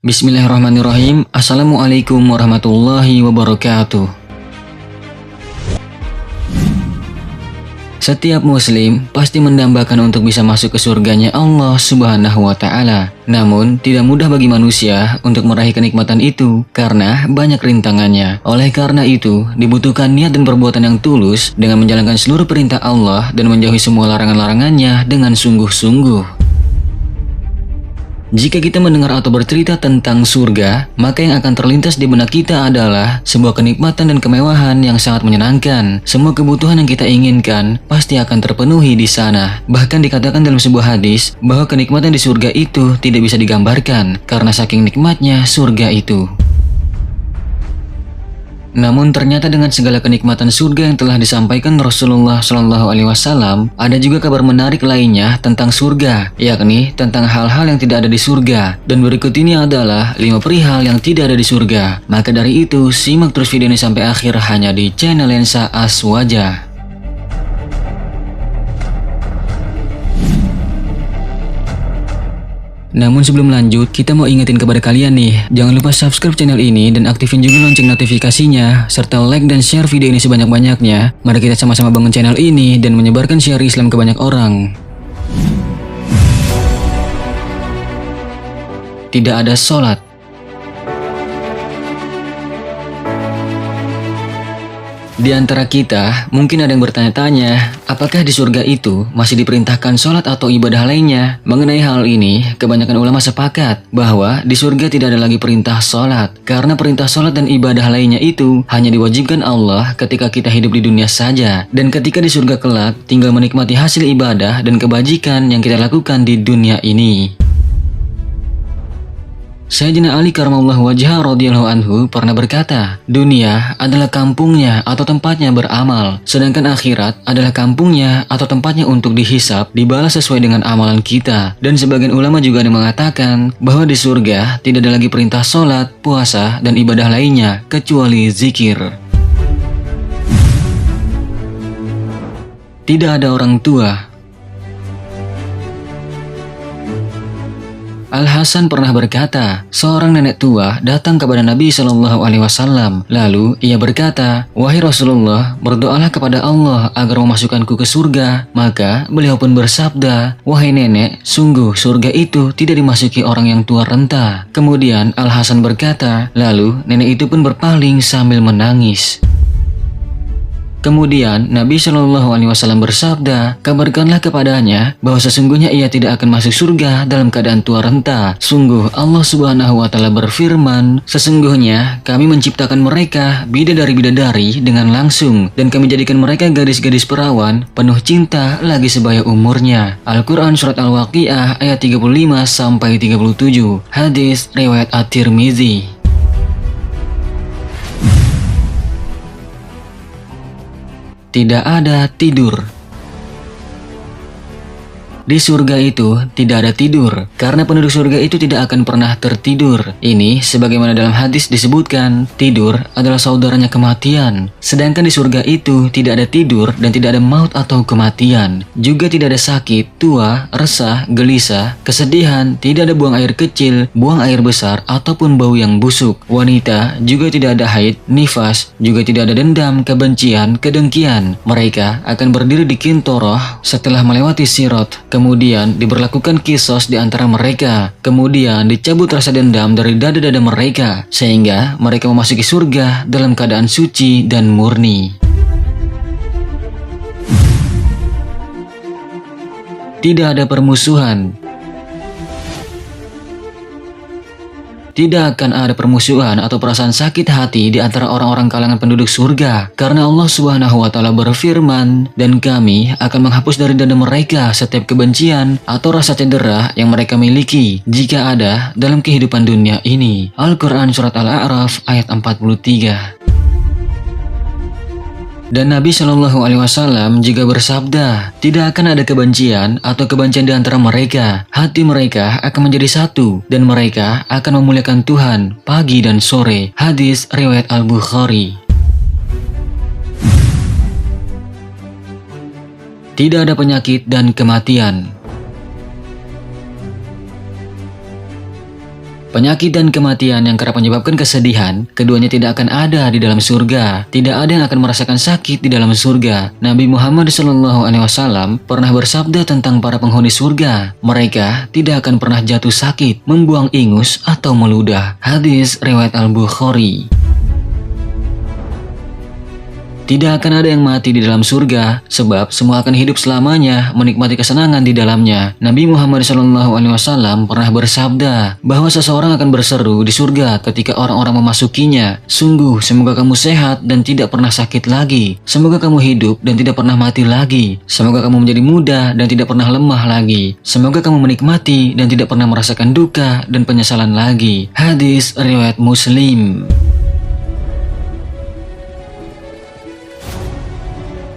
Bismillahirrahmanirrahim. Assalamualaikum warahmatullahi wabarakatuh. Setiap muslim pasti mendambakan untuk bisa masuk ke surganya Allah Subhanahu wa Ta'ala. Namun, tidak mudah bagi manusia untuk meraih kenikmatan itu karena banyak rintangannya. Oleh karena itu, dibutuhkan niat dan perbuatan yang tulus dengan menjalankan seluruh perintah Allah dan menjauhi semua larangan-larangannya dengan sungguh-sungguh. Jika kita mendengar atau bercerita tentang surga, maka yang akan terlintas di benak kita adalah sebuah kenikmatan dan kemewahan yang sangat menyenangkan. Semua kebutuhan yang kita inginkan pasti akan terpenuhi di sana. Bahkan dikatakan dalam sebuah hadis bahwa kenikmatan di surga itu tidak bisa digambarkan karena saking nikmatnya surga itu. Namun ternyata dengan segala kenikmatan surga yang telah disampaikan Rasulullah SAW, ada juga kabar menarik lainnya tentang surga, yakni tentang hal-hal yang tidak ada di surga. Dan berikut ini adalah 5 perihal yang tidak ada di surga. Maka dari itu, simak terus video ini sampai akhir hanya di channel Lensa Aswaja. Namun sebelum lanjut, kita mau ingetin kepada kalian nih, jangan lupa subscribe channel ini dan aktifin juga lonceng notifikasinya, serta like dan share video ini sebanyak-banyaknya. Mari kita sama-sama bangun channel ini dan menyebarkan syiar Islam ke banyak orang. Tidak ada sholat. Di antara kita, mungkin ada yang bertanya-tanya, apakah di surga itu masih diperintahkan sholat atau ibadah lainnya? Mengenai hal ini, kebanyakan ulama sepakat bahwa di surga tidak ada lagi perintah sholat, karena perintah sholat dan ibadah lainnya itu hanya diwajibkan Allah ketika kita hidup di dunia saja, dan ketika di surga kelak, tinggal menikmati hasil ibadah dan kebajikan yang kita lakukan di dunia ini. Sayyidina Ali karamallahu wajhah radhiyallahu anhu pernah berkata, dunia adalah kampungnya atau tempatnya beramal, sedangkan akhirat adalah kampungnya atau tempatnya untuk dihisap, dibalas sesuai dengan amalan kita. Dan sebagian ulama juga ada mengatakan bahwa di surga tidak ada lagi perintah sholat, puasa, dan ibadah lainnya kecuali zikir. Tidak ada orang tua. Al-Hasan pernah berkata, seorang nenek tua datang kepada Nabi SAW. Lalu ia berkata, wahai Rasulullah, berdoalah kepada Allah agar memasukkanku ke surga. Maka beliau pun bersabda, wahai nenek, sungguh surga itu tidak dimasuki orang yang tua renta. Kemudian Al-Hasan berkata, lalu nenek itu pun berpaling sambil menangis. Kemudian Nabi SAW bersabda, kabarkanlah kepadanya bahwa sesungguhnya ia tidak akan masuk surga dalam keadaan tua renta. Sungguh Allah Subhanahu wa Ta'ala berfirman, sesungguhnya kami menciptakan mereka bidadari-bidadari dengan langsung, dan kami jadikan mereka gadis-gadis perawan penuh cinta lagi sebaya umurnya. Al-Quran Surat Al-Waqi'ah ayat 35-37. Hadis riwayat At-Tirmizi. Tidak ada tidur. Di surga itu tidak ada tidur, karena penduduk surga itu tidak akan pernah tertidur. Ini sebagaimana dalam hadis disebutkan, tidur adalah saudaranya kematian. Sedangkan di surga itu tidak ada tidur dan tidak ada maut atau kematian. Juga tidak ada sakit, tua, resah, gelisah, kesedihan, tidak ada buang air kecil, buang air besar, ataupun bau yang busuk. Wanita juga tidak ada haid, nifas, juga tidak ada dendam, kebencian, kedengkian. Mereka akan berdiri di kintoroh setelah melewati sirat. Kemudian diberlakukan kisos di antara mereka. Kemudian dicabut rasa dendam dari dada-dada mereka, sehingga mereka memasuki surga dalam keadaan suci dan murni. Tidak ada permusuhan. Tidak akan ada permusuhan atau perasaan sakit hati di antara orang-orang kalangan penduduk surga. Karena Allah Subhanahu wa Ta'ala berfirman, dan kami akan menghapus dari dada mereka setiap kebencian atau rasa cedera yang mereka miliki jika ada dalam kehidupan dunia ini. Al-Quran Surat Al-A'raf ayat 43. Dan Nabi SAW juga bersabda, tidak akan ada kebencian atau kebencian di antara mereka. Hati mereka akan menjadi satu dan mereka akan memuliakan Tuhan pagi dan sore. Hadis riwayat Al-Bukhari. Tidak ada penyakit dan kematian. penyakit dan kematian yang kerap menyebabkan kesedihan, keduanya tidak akan ada di dalam surga. Tidak ada yang akan merasakan sakit di dalam surga. Nabi Muhammad SAW pernah bersabda tentang para penghuni surga, mereka tidak akan pernah jatuh sakit, membuang ingus, atau meludah. Hadis riwayat Al-Bukhari. Tidak akan ada yang mati di dalam surga, sebab semua akan hidup selamanya, menikmati kesenangan di dalamnya. Nabi Muhammad SAW pernah bersabda bahwa seseorang akan berseru di surga ketika orang-orang memasukinya. Sungguh, semoga kamu sehat dan tidak pernah sakit lagi. Semoga kamu hidup dan tidak pernah mati lagi. Semoga kamu menjadi muda dan tidak pernah lemah lagi. Semoga kamu menikmati dan tidak pernah merasakan duka dan penyesalan lagi. Hadis riwayat Muslim.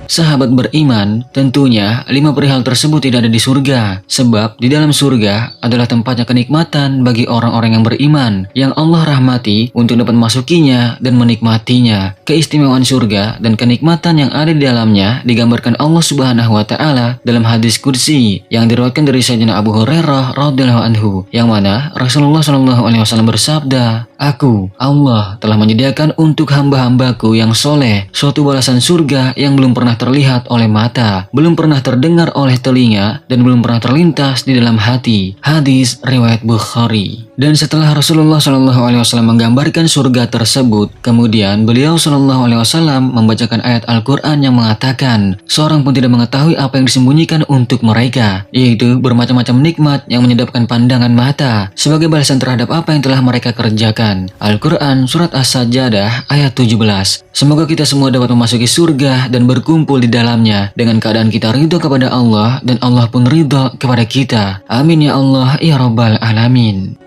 Sahabat beriman, tentunya 5 perihal tersebut tidak ada di surga, sebab di dalam surga adalah tempatnya kenikmatan bagi orang-orang yang beriman, yang Allah rahmati untuk dapat memasukinya dan menikmatinya. Keistimewaan surga dan kenikmatan yang ada di dalamnya digambarkan Allah Subhanahu wa Ta'ala dalam hadis qudsi yang diriwayatkan dari Sayyidina Abu Hurairah radhiyallahu anhu, yang mana Rasulullah SAW bersabda, "Aku, Allah, telah menyediakan untuk hamba-hambaku yang soleh suatu balasan surga yang belum pernah terlihat oleh mata, belum pernah terdengar oleh telinga, dan belum pernah terlintas di dalam hati." Hadis riwayat Bukhari. Dan setelah Rasulullah SAW menggambarkan surga tersebut, kemudian beliau SAW membacakan ayat Al-Quran yang mengatakan, seorang pun tidak mengetahui apa yang disembunyikan untuk mereka, yaitu bermacam-macam nikmat yang menyedapkan pandangan mata, sebagai balasan terhadap apa yang telah mereka kerjakan. Al-Quran Surat As-Sajdah ayat 17. Semoga kita semua dapat memasuki surga dan berkumpul di dalamnya dengan keadaan kita ridho kepada Allah dan Allah pun ridho kepada kita. Amin ya Allah ya Rabbal Alamin.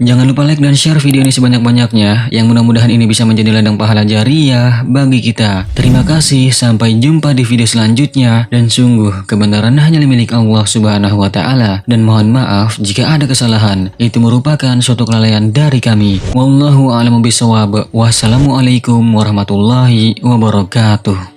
Jangan lupa like dan share video ini sebanyak-banyaknya, yang mudah-mudahan ini bisa menjadi ladang pahala jariah bagi kita. Terima kasih, sampai jumpa di video selanjutnya, dan sungguh kebenaran hanya milik Allah Subhanahu wa Ta'ala, dan mohon maaf jika ada kesalahan, itu merupakan suatu kelalaian dari kami. Wallahu a'lamu bishawab. Wassalamualaikum warahmatullahi wabarakatuh.